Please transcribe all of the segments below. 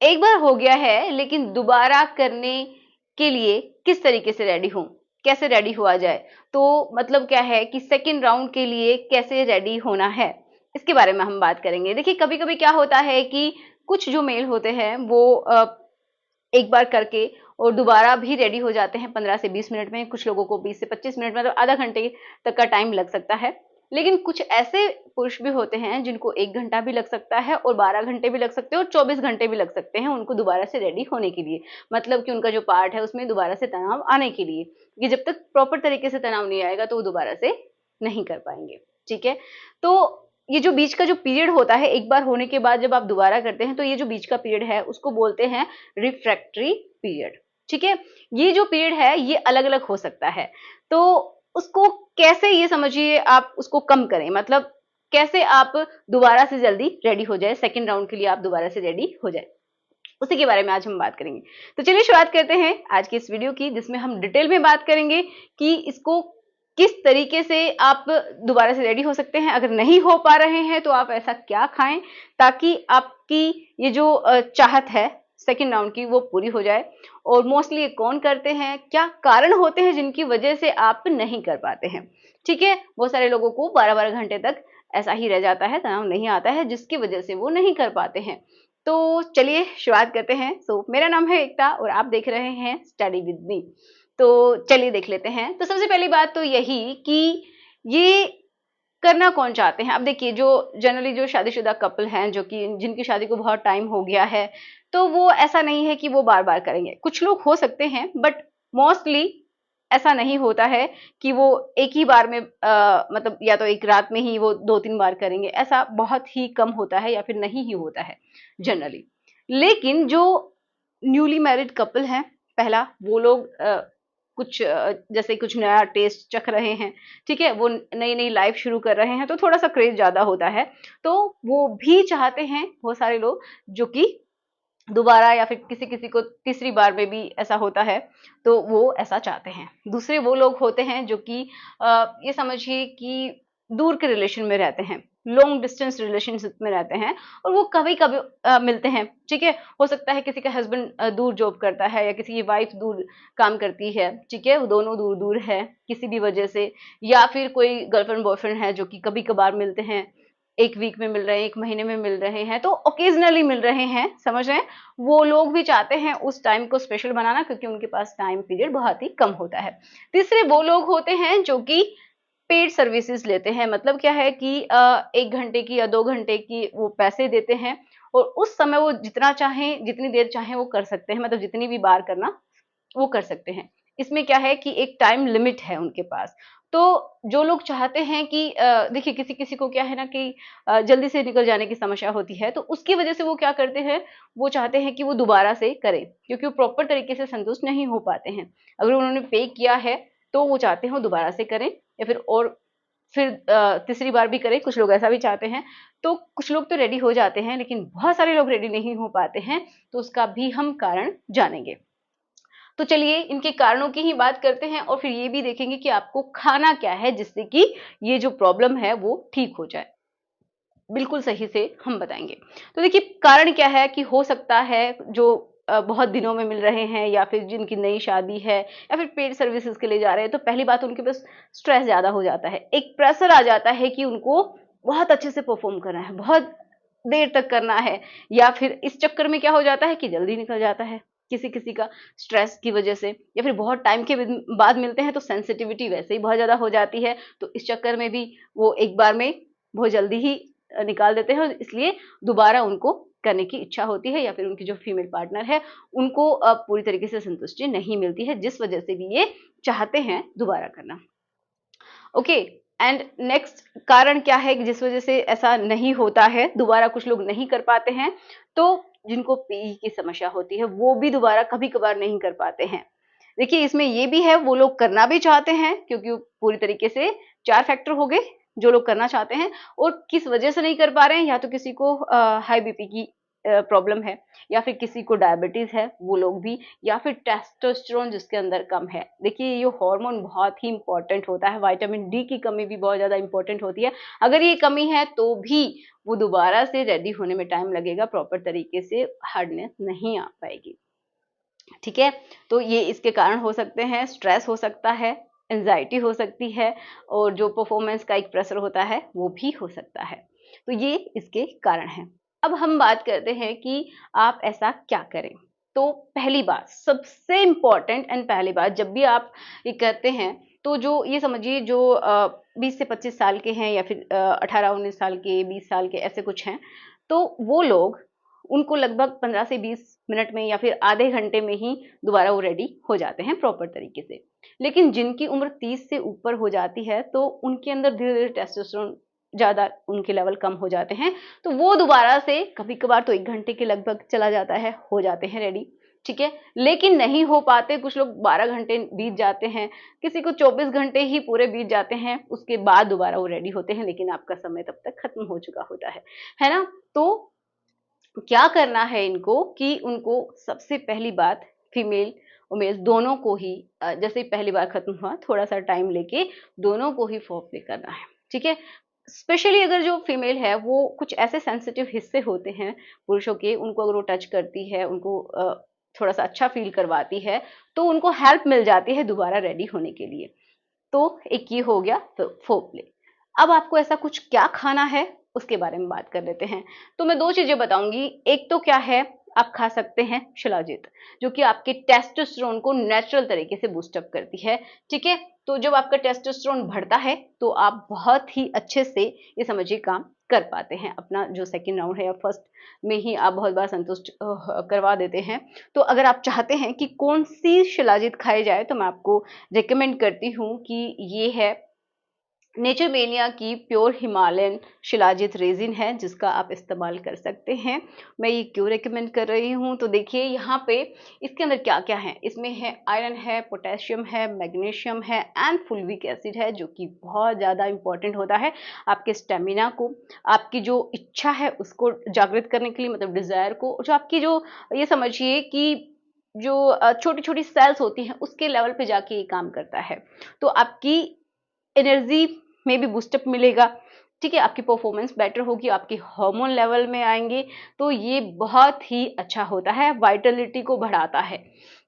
एक बार हो गया है, लेकिन दोबारा करने के लिए किस तरीके से रेडी हूँ, कैसे रेडी हुआ जाए? तो मतलब क्या है कि सेकंड राउंड के लिए कैसे रेडी होना है, इसके बारे में हम बात करेंगे। देखिए, कभी-कभी क्या होता है कि कुछ जो मेल होते हैं वो एक बार करके और दोबारा भी रेडी हो जाते हैं 15 से 20 मिनट में, कुछ लोगों को 20 से 25 मिनट, मतलब आधा घंटे तक का टाइम लग सकता है। लेकिन कुछ ऐसे पुरुष भी होते हैं जिनको 1 घंटा भी लग सकता है और 12 घंटे भी लग सकते हैं और 24 घंटे भी लग सकते हैं उनको दोबारा से रेडी होने के लिए। मतलब कि उनका जो पार्ट है उसमें दोबारा से तनाव आने के लिए। कि जब तक प्रॉपर तरीके से तनाव नहीं आएगा तो वो दोबारा से नहीं कर पाएँगे, ठीक है? तो ये जो बीच का जो पीरियड होता है, एक बार होने के बाद जब आप दोबारा करते हैं, तो ये जो बीच का पीरियड है उसको बोलते हैं रिफ्रैक्टरी पीरियड, ठीक है? ये जो पीरियड है ये अलग-अलग हो सकता है। तो उसको कैसे, ये समझिए आप उसको कम करें, मतलब कैसे आप दोबारा से जल्दी रेडी हो जाए, सेकंड राउंड के लिए आप दोबारा से रेडी हो जाए, उसी के बारे में आज हम बात करेंगे। तो चलिए शुरुआत करते हैं आज की इस वीडियो की, जिसमें हम डिटेल में बात करेंगे कि इसको किस तरीके से आप दोबारा से रेडी हो सकते हैं। अगर नहीं हो पा रहे हैं तो आप ऐसा क्या खाएं ताकि आपकी ये जो चाहत है सेकंड राउंड की वो पूरी हो जाए। और मोस्टली ये कौन करते हैं, क्या कारण होते हैं जिनकी वजह से आप नहीं कर पाते हैं, ठीक है? बहुत सारे लोगों को 12-12 घंटे तक ऐसा ही रह जाता है, तनाव नहीं आता है, जिसकी वजह से वो नहीं कर पाते हैं। तो चलिए शुरुआत करते हैं। मेरा नाम है एकता और आप देख रहे हैं स्टडी विद मी। तो चलिए देख लेते हैं। तो सबसे पहली बात तो यही कि ये करना कौन चाहते हैं? अब देखिए, जो जनरली जो शादीशुदा कपल हैं, जो कि जिनकी शादी को बहुत टाइम हो गया है, तो वो ऐसा नहीं है कि वो बार-बार करेंगे। कुछ लोग हो सकते हैं, बट मोस्टली ऐसा नहीं होता है कि वो एक ही बार में मतलब या तो एक रात में ही वो 2-3 बार करेंगे, ऐसा बहुत ही कम होता है या फिर नहीं ही होता है जनरली। लेकिन जो न्यूली मैरिड कपल हैं, पहला वो लोग कुछ जैसे कुछ नया टेस्ट चख रहे हैं, ठीक है? वो नई-नई लाइफ शुरू कर रहे हैं, तो थोड़ा-सा क्रेज़ ज़्यादा होता है। तो वो भी चाहते हैं, बहुत सारे लोग, जो कि दोबारा या फिर किसी-किसी को तीसरी बार में भी ऐसा होता है, तो वो ऐसा चाहते हैं। दूसरे वो लोग होते हैं जो कि ये समझिए कि दूर के रिलेशन में रहते हैं, लॉन्ग डिस्टेंस रिलेशनशिप में रहते हैं और वो कभी-कभी मिलते हैं, ठीक है? हो सकता है किसी का हस्बैंड दूर जॉब करता है या किसी की वाइफ दूर काम करती है, ठीक है? वो दोनों दूर-दूर हैं किसी भी वजह से, या फिर कोई गर्लफ्रेंड बॉयफ्रेंड है जो कि कभी-कभार मिलते हैं, 1 वीक में मिल रहे हैं, 1 महीने में मिल रहे हैं, तो ऑकेज़नली मिल रहे हैं, समझ रहे हैं? वो लोग भी चाहते हैं उस टाइम को स्पेशल बनाना, क्योंकि उनके पास टाइम पीरियड बहुत ही कम होता है। तीसरे वो लोग होते हैं जो कि पेड सर्विसेज़ लेते हैं, मतलब क्या है कि 1 घंटे की या 2 घंटे की वो पैसे देते हैं और उस समय वो जितना चाहें, जितनी देर चाहें वो कर सकते हैं, मतलब जितनी भी बार करना वो कर सकते हैं। इसमें क्या है कि एक टाइम लिमिट है उनके पास। तो जो लोग चाहते हैं कि देखिए, किसी-किसी को क्या है ना कि जल्दी से निकल जाने की समस्या होती है, तो उसकी वजह से वो क्या करते हैं, वो चाहते हैं कि वो दोबारा से करें, क्योंकि वो प्रॉपर तरीके से संतुष्ट नहीं हो पाते हैं। अगर उन्होंने पे किया है, तो वो चाहते हैं वो दोबारा से करें या फिर तीसरी बार भी करें, कुछ लोग ऐसा भी चाहते हैं। तो कुछ लोग तो रेडी हो जाते हैं, लेकिन बहुत सारे लोग रेडी नहीं हो पाते हैं, तो उसका भी हम कारण जानेंगे। तो चलिए इनके कारणों की ही बात करते हैं और फिर ये भी देखेंगे कि आपको खाना क्या है जिससे कि ये जो प्रॉब्लम है वो ठीक हो जाए। बिल्कुल सही से हम बताएँगे। तो देखिए, कारण क्या है कि हो सकता है जो बहुत दिनों में मिल रहे हैं या फिर जिनकी नई शादी है या फिर पेड सर्विसेज़ के लिए जा रहे हैं, तो पहली बात उनके पास स्ट्रेस ज़्यादा हो जाता है। एक प्रेशर आ जाता है कि उनको बहुत अच्छे से परफ़ॉर्म करना है, बहुत देर तक करना है, या फिर इस चक्कर में क्या हो जाता है कि जल्दी निकल जाता है, किसी-किसी का स्ट्रेस की वज़ह से, या फिर बहुत टाइम के बाद मिलते हैं तो सेंसिटिविटी वैसे ही बहुत ज़्यादा हो जाती है, तो इस चक्कर में भी वो एक बार में बहुत जल्दी ही निकाल देते हैं और इसलिए दोबारा उनको करने की इच्छा होती है, या फिर उनकी जो फीमेल पार्टनर है उनको पूरी तरीके से संतुष्टि नहीं मिलती है, जिस वजह से भी ये चाहते हैं दोबारा करना। ओके, एंड नेक्स्ट कारण क्या है कि जिस वजह से ऐसा नहीं होता है, दोबारा कुछ लोग नहीं कर पाते हैं, तो जिनको पीई की समस्या होती है वो भी दोबारा कभी-कभार नहीं कर पाते हैं। देखिए, इसमें ये भी है, वो लोग करना भी चाहते हैं, क्योंकि वो पूरी तरीके से 4 फैक्टर हो गए जो लोग करना चाहते हैं और किस वजह से नहीं कर पा रहे हैं, या तो किसी को हाई बीपी की प्रॉब्लम है, या फिर किसी को डायबिटीज है वो लोग भी, या फिर टेस्टोस्टेरोन जिसके अंदर कम है। देखिए ये हार्मोन बहुत ही इंपॉर्टेंट होता है, विटामिन डी की कमी भी बहुत ज्यादा इंपॉर्टेंट होती है। अगर ये कमी है तो भी वो दोबारा से रेडी होने में टाइम लगेगा, प्रॉपर तरीके से हार्डनेस नहीं आ पाएगी। ठीक है, तो ये इसके कारण हो सकते हैं, स्ट्रेस हो सकता है, एंजाइटी हो सकती है, और जो परफॉर्मेंस का एक प्रेशर होता है वो भी हो सकता है। तो ये इसके कारण हैं। अब हम बात करते हैं कि आप ऐसा क्या करें। तो पहली बात, सबसे इम्पोर्टेंट एंड पहली बात, जब भी आप ये करते हैं तो जो ये समझिए जो 20 से 25 साल के हैं, या फिर 18-19 साल के, 20 साल के, ऐसे कुछ हैं, तो वो लोग, उनको लगभग 15 से 20 मिनट में या फिर आधे घंटे में ही दोबारा वो रेडी हो जाते हैं प्रॉपर तरीके से। लेकिन जिनकी उम्र 30 से ऊपर हो जाती है तो उनके अंदर धीरे धीरे टेस्टोस्टेरोन ज़्यादा, उनके लेवल कम हो जाते हैं, तो वो दोबारा से कभी कभार तो 1 घंटे के लगभग चला जाता है, हो जाते हैं रेडी। ठीक है, लेकिन नहीं हो पाते, कुछ लोग 12 घंटे बीत जाते हैं, किसी को 24 घंटे ही पूरे बीत जाते हैं, उसके बाद दोबारा वो रेडी होते हैं, लेकिन आपका समय तब तक खत्म हो चुका होता है ना। तो क्या करना है इनको कि उनको सबसे पहली बात, फीमेल और मेल दोनों को ही जैसे ही पहली बार खत्म हुआ थोड़ा सा टाइम लेके दोनों को ही फोरप्ले करना है। ठीक है, स्पेशली अगर जो फीमेल है वो कुछ ऐसे सेंसिटिव हिस्से होते हैं पुरुषों के, उनको अगर वो टच करती है, उनको थोड़ा सा अच्छा फील करवाती है, तो उनको हेल्प मिल जाती है दोबारा रेडी होने के लिए। तो एक ये हो गया फोरप्ले। अब आपको ऐसा कुछ क्या खाना है उसके बारे में बात कर लेते हैं। तो मैं 2 चीजें बताऊंगी। एक तो क्या है, आप खा सकते हैं शिलाजीत, जो कि आपके टेस्टोस्टेरोन को नेचुरल तरीके से बूस्टअप करती है। ठीक है, तो जब आपका टेस्टोस्टेरोन बढ़ता है तो आप बहुत ही अच्छे से, ये समझिए, काम कर पाते हैं। अपना जो सेकंड राउंड है या फर्स्ट में ही आप बहुत बार संतुष्ट करवा देते हैं। तो अगर आप चाहते हैं कि कौन सी शिलाजीत खाई जाए, तो मैं आपको रिकमेंड करती हूँ कि ये है नेचरमेनिया की प्योर हिमालयन शिलाजीत रेजिन है, जिसका आप इस्तेमाल कर सकते हैं। मैं ये क्यों रिकमेंड कर रही हूँ, तो देखिए यहाँ पे इसके अंदर क्या क्या है। इसमें है आयरन है, पोटेशियम है, मैग्नीशियम है एंड फुल्विक एसिड है, जो कि बहुत ज़्यादा इंपॉर्टेंट होता है आपके स्टेमिना को, आपकी जो इच्छा है उसको जागृत करने के लिए, मतलब डिज़ायर को, जो आपकी जो, ये समझिए कि जो छोटी छोटी सेल्स होती हैं उसके लेवल पे जाके ये काम करता है। तो आपकी एनर्जी में भी बूस्टअप मिलेगा। ठीक है, आपकी परफॉर्मेंस बेटर होगी, आपके हार्मोन लेवल में आएंगे, तो ये बहुत ही अच्छा होता है, वाइटलिटी को बढ़ाता है।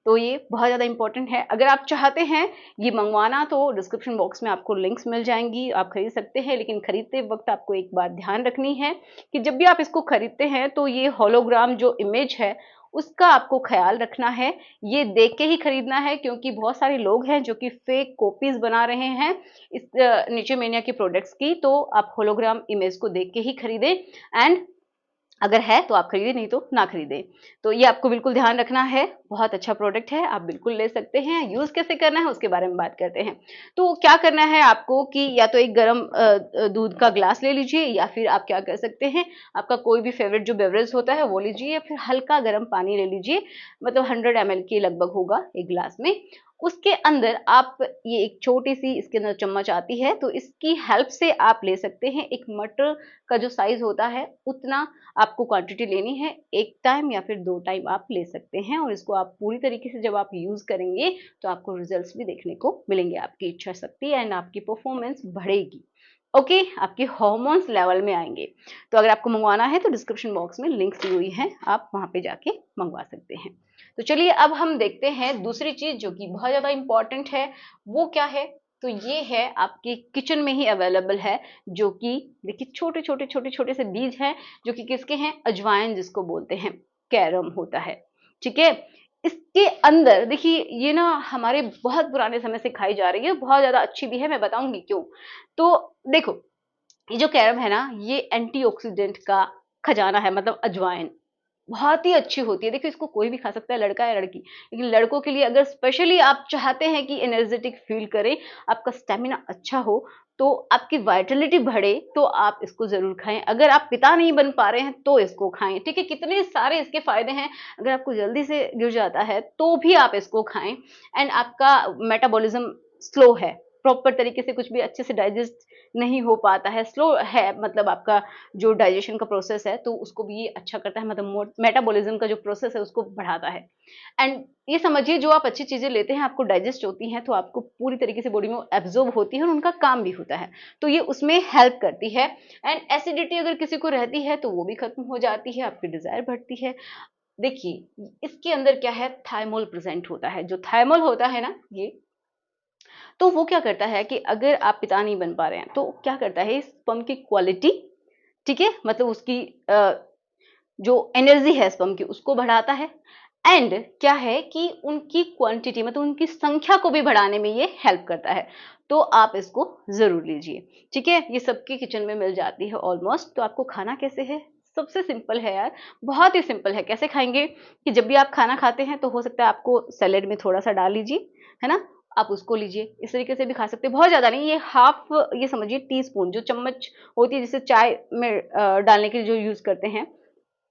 तो ये बहुत ज़्यादा इंपॉर्टेंट है। अगर आप चाहते हैं ये मंगवाना तो डिस्क्रिप्शन बॉक्स में आपको लिंक्स मिल जाएंगी, आप खरीद सकते हैं। लेकिन खरीदते वक्त आपको एक बात ध्यान रखनी है कि जब भी आप इसको खरीदते हैं तो ये होलोग्राम जो इमेज है उसका आपको ख्याल रखना है, ये देख के ही खरीदना है, क्योंकि बहुत सारे लोग हैं जो कि फेक कॉपीज बना रहे हैं इस नीचेमेनिया के प्रोडक्ट्स की। तो आप होलोग्राम इमेज को देख के ही खरीदें, एंड अगर है तो आप खरीदें, नहीं तो ना खरीदें। तो ये आपको बिल्कुल ध्यान रखना है। बहुत अच्छा प्रोडक्ट है, आप बिल्कुल ले सकते हैं। यूज कैसे करना है उसके बारे में बात करते हैं। तो क्या करना है आपको कि या तो एक गर्म दूध का ग्लास ले लीजिए, या फिर आप क्या कर सकते हैं, आपका कोई भी फेवरेट जो बेवरेज होता है वो लीजिए, या फिर हल्का गर्म पानी ले लीजिए, मतलब 100 ml के लगभग होगा एक ग्लास में। उसके अंदर आप ये एक छोटी सी इसके अंदर चम्मच आती है, तो इसकी हेल्प से आप ले सकते हैं। एक मटर का जो साइज होता है उतना आपको क्वांटिटी लेनी है, एक टाइम या फिर 2 टाइम आप ले सकते हैं। और इसको आप पूरी तरीके से जब आप यूज करेंगे तो आपको रिजल्ट्स भी देखने को मिलेंगे, आपकी इच्छा शक्ति एंड आपकी परफॉर्मेंस बढ़ेगी। ओके, आपके हॉर्मोन्स लेवल में आएंगे। तो अगर आपको मंगवाना है तो डिस्क्रिप्शन बॉक्स में लिंक्स दी हुई हैं, आप वहां पे जाके मंगवा सकते हैं। तो चलिए अब हम देखते हैं दूसरी चीज जो कि बहुत ज्यादा इंपॉर्टेंट है। वो क्या है, तो ये है आपके किचन में ही अवेलेबल है, जो कि देखिए छोटे छोटे छोटे छोटे से बीज हैं, जो कि किसके हैं, अजवाइन जिसको बोलते हैं, कैरम होता है। ठीक है, इसके अंदर देखिए ये ना हमारे बहुत पुराने समय से खाई जा रही है, बहुत ज्यादा अच्छी भी है, मैं बताऊंगी क्यों। तो देखो, ये जो कैरम है ना, ये एंटीऑक्सीडेंट का खजाना है, मतलब अजवाइन बहुत ही अच्छी होती है। देखिए इसको कोई भी खा सकता है, लड़का या लड़की, लेकिन लड़कों के लिए अगर स्पेशली आप चाहते हैं कि एनर्जेटिक फील करें, आपका स्टेमिना अच्छा हो, तो आपकी वाइटलिटी बढ़े, तो आप इसको जरूर खाएं। अगर आप पिता नहीं बन पा रहे हैं तो इसको खाएं। ठीक है, कितने सारे इसके फायदे हैं। अगर आपको जल्दी से गिर जाता है तो भी आप इसको खाएं, एंड आपका मेटाबॉलिज्म स्लो है, प्रॉपर तरीके से कुछ भी अच्छे से डाइजेस्ट नहीं हो पाता है, स्लो है, मतलब आपका जो डाइजेशन का प्रोसेस है तो उसको भी ये अच्छा करता है, मतलब मेटाबॉलिज्म का जो प्रोसेस है उसको बढ़ाता है। एंड ये समझिए जो आप अच्छी चीजें लेते हैं आपको डाइजेस्ट होती हैं, तो आपको पूरी तरीके से बॉडी में एब्जॉर्ब होती है और उनका काम भी होता है, तो ये उसमें हेल्प करती है। एंड एसिडिटी अगर किसी को रहती है तो वो भी खत्म हो जाती है, आपकी डिजायर बढ़ती है। देखिए इसके अंदर क्या है, थाइमोल प्रेजेंट होता है। जो थाइमोल होता है ना, ये तो वो क्या करता है कि अगर आप पिता नहीं बन पा रहे हैं तो क्या करता है, स्पर्म की क्वालिटी, ठीक है, मतलब उसकी जो एनर्जी है स्पर्म की उसको बढ़ाता है। एंड क्या है कि उनकी क्वांटिटी, मतलब उनकी संख्या को भी बढ़ाने में ये हेल्प करता है। तो आप इसको जरूर लीजिए, ठीक है। ये सबके किचन में मिल जाती है ऑलमोस्ट। तो आपको खाना कैसे है, सबसे सिंपल है यार, बहुत ही सिंपल है। कैसे खाएंगे कि जब भी आप खाना खाते हैं तो हो सकता है आपको सैलेड में थोड़ा सा डाल लीजिए, है ना, आप उसको लीजिए। इस तरीके से भी खा सकते हैं, बहुत ज्यादा नहीं, ये हाफ, ये समझिए टीस्पून, जो चम्मच होती है जिसे चाय में डालने के लिए जो यूज करते हैं,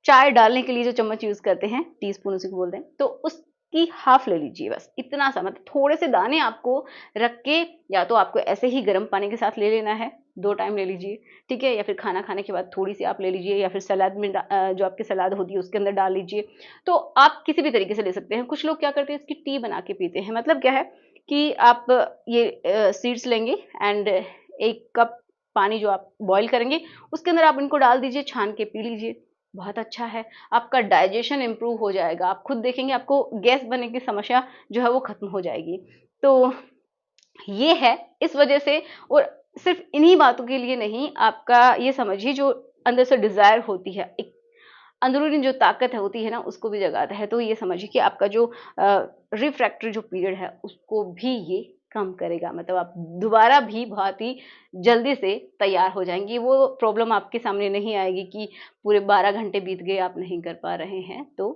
चाय डालने के लिए जो चम्मच यूज करते हैं, टीस्पून उसी को बोलते हैं, तो उसकी हाफ ले लीजिए, बस इतना सा, मतलब थोड़े से दाने आपको रख के, या तो आपको ऐसे ही गर्म पानी के साथ ले लेना है, 2 टाइम ले लीजिए, ठीक है, या फिर खाना खाने के बाद थोड़ी सी आप ले लीजिए, या फिर सलाद में जो आपकी सलाद होती है उसके अंदर डाल लीजिए। तो आप किसी भी तरीके से ले सकते हैं। कुछ लोग क्या करते हैं, इसकी टी बना के पीते हैं। मतलब क्या है कि आप ये सीड्स लेंगे एंड 1 कप पानी जो आप बॉईल करेंगे उसके अंदर आप इनको डाल दीजिए, छान के पी लीजिए, बहुत अच्छा है। आपका डाइजेशन इंप्रूव हो जाएगा, आप खुद देखेंगे आपको गैस बनने की समस्या जो है वो खत्म हो जाएगी। तो ये है इस वजह से। और सिर्फ इन्हीं बातों के लिए नहीं, आपका ये समझिए जो अंदर से डिजायर होती है, एक अंदरूनी जो ताकत है होती है ना, उसको भी जगाता है। तो ये समझिए कि आपका जो रिफ्रैक्टरी जो पीरियड है उसको भी ये कम करेगा, मतलब आप दोबारा भी बहुत ही जल्दी से तैयार हो जाएंगी। वो प्रॉब्लम आपके सामने नहीं आएगी कि पूरे 12 घंटे बीत गए आप नहीं कर पा रहे हैं, तो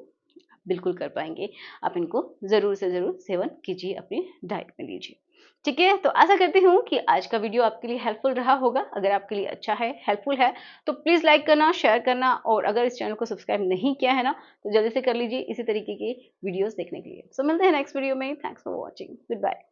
बिल्कुल कर पाएंगे। आप इनको जरूर से जरूर सेवन कीजिए, अपनी डाइट में लीजिए, ठीक है। तो आशा करती हूँ कि आज का वीडियो आपके लिए हेल्पफुल रहा होगा। अगर आपके लिए अच्छा है, हेल्पफुल है, तो प्लीज लाइक करना, शेयर करना, और अगर इस चैनल को सब्सक्राइब नहीं किया है ना तो जल्दी से कर लीजिए इसी तरीके के वीडियोस देखने के लिए। सो मिलते हैं नेक्स्ट वीडियो में। Thanks for watching, good bye.